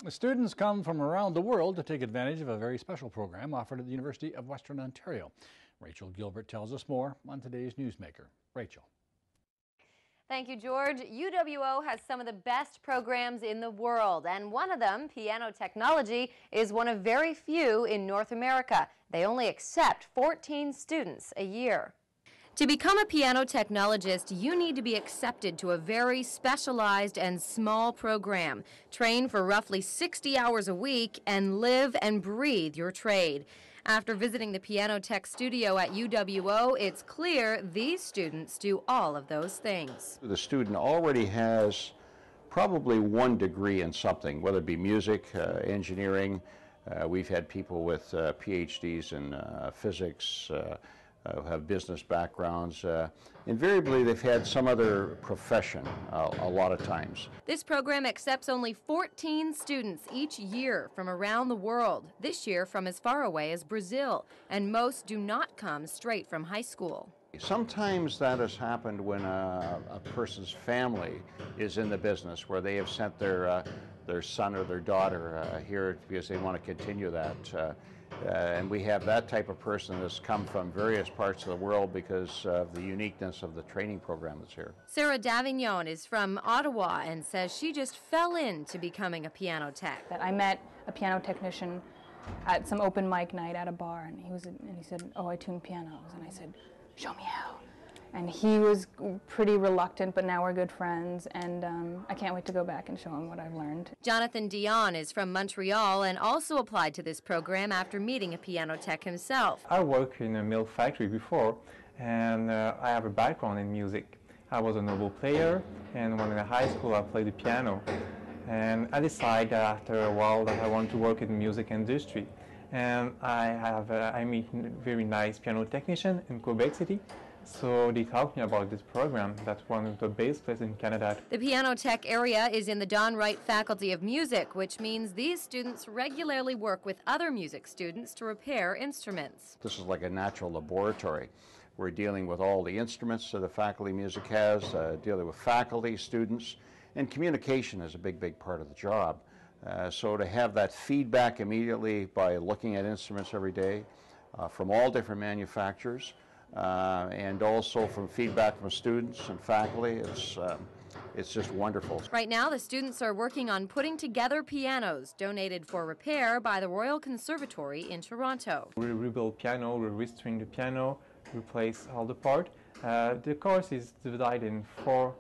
The students come from around the world to take advantage of a very special program offered at the University of Western Ontario. Rachel Gilbert tells us more on today's Newsmaker. Rachel. Thank you, George. UWO has some of the best programs in the world, and one of them, piano technology, is one of very few in North America. They only accept 14 students a year. To become a piano technologist, you need to be accepted to a very specialized and small program, train for roughly 60 hours a week, and live and breathe your trade. After visiting the Piano Tech studio at UWO, it's clear these students do all of those things. The student already has probably one degree in something, whether it be music, engineering. We've had people with PhDs in physics, who have business backgrounds. Invariably, they've had some other profession a lot of times. This program accepts only 14 students each year from around the world, this year from as far away as Brazil, and most do not come straight from high school. Sometimes that has happened when a person's family is in the business, where they have sent their son or their daughter here because they want to continue that. And we have that type of person that's come from various parts of the world because of the uniqueness of the training program that's here. Sarah DAVIGNON is from Ottawa and says she just fell into becoming a piano tech. I met a piano technician at some open mic night at a bar, and he said, "Oh, I tune pianos," and I said, "Show me how." And he was pretty reluctant, but now we're good friends, and I can't wait to go back and show him what I've learned. Jonathan DIONNE is from Montreal and also applied to this program after meeting a piano tech himself. I worked in a milk factory before, and I have a background in music. I was an oboe player, and when in high school I played the piano. And I decided after a while that I wanted to work in the music industry. And I meet a very nice piano technician in Quebec City. So they talked me about this program. That's one of the best places in Canada. The piano tech area is in the Don Wright Faculty of Music, which means these students regularly work with other music students to repair instruments. This is like a natural laboratory. We're dealing with all the instruments that the Faculty of Music has, dealing with faculty, students, and communication is a big part of the job. So to have that feedback immediately by looking at instruments every day from all different manufacturers, and also from feedback from students and faculty, it's just wonderful. Right now, the students are working on putting together pianos donated for repair by the Royal Conservatory in Toronto. We rebuild piano, we restring the piano, replace all the parts. The course is divided in 4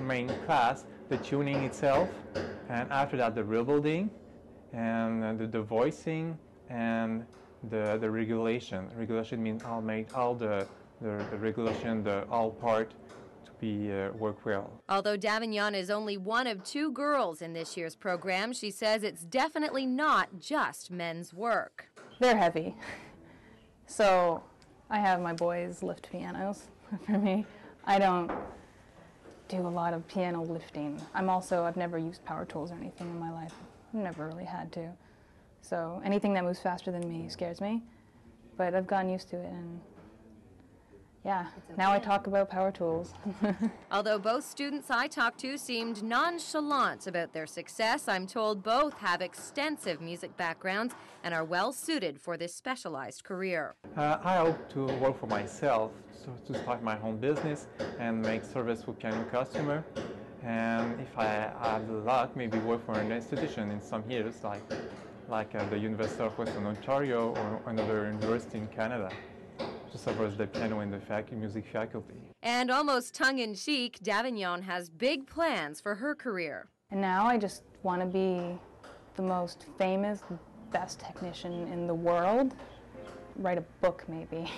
main classes: the tuning itself, and after that the rebuilding, and the voicing, and the regulation. Regulation means all the regulation, all part to be work well. Although DAVIGNON is only one of 2 girls in this year's program, she says it's definitely not just men's work. They're heavy. So I have my boys lift pianos for me. I don't do a lot of piano lifting. I've never used power tools or anything in my life. I've never really had to. So anything that moves faster than me scares me, but I've gotten used to it, and yeah, now I talk about power tools. Although both students I talked to seemed nonchalant about their success, I'm told both have extensive music backgrounds and are well suited for this specialized career. I hope to work for myself, so to start my own business and make service for piano customer. And if I have the luck, maybe work for an institution in some years, like the University of Western Ontario or another university in Canada, to serve as the piano and the music faculty. And almost tongue-in-cheek, DAVIGNON has big plans for her career. And now I just want to be the most famous, best technician in the world. Write a book, maybe.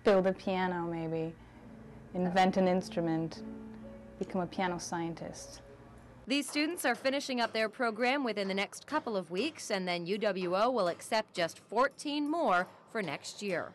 Build a piano, maybe. Invent an instrument. Become a piano scientist. These students are finishing up their program within the next couple of weeks, and then UWO will accept just 14 more for next year.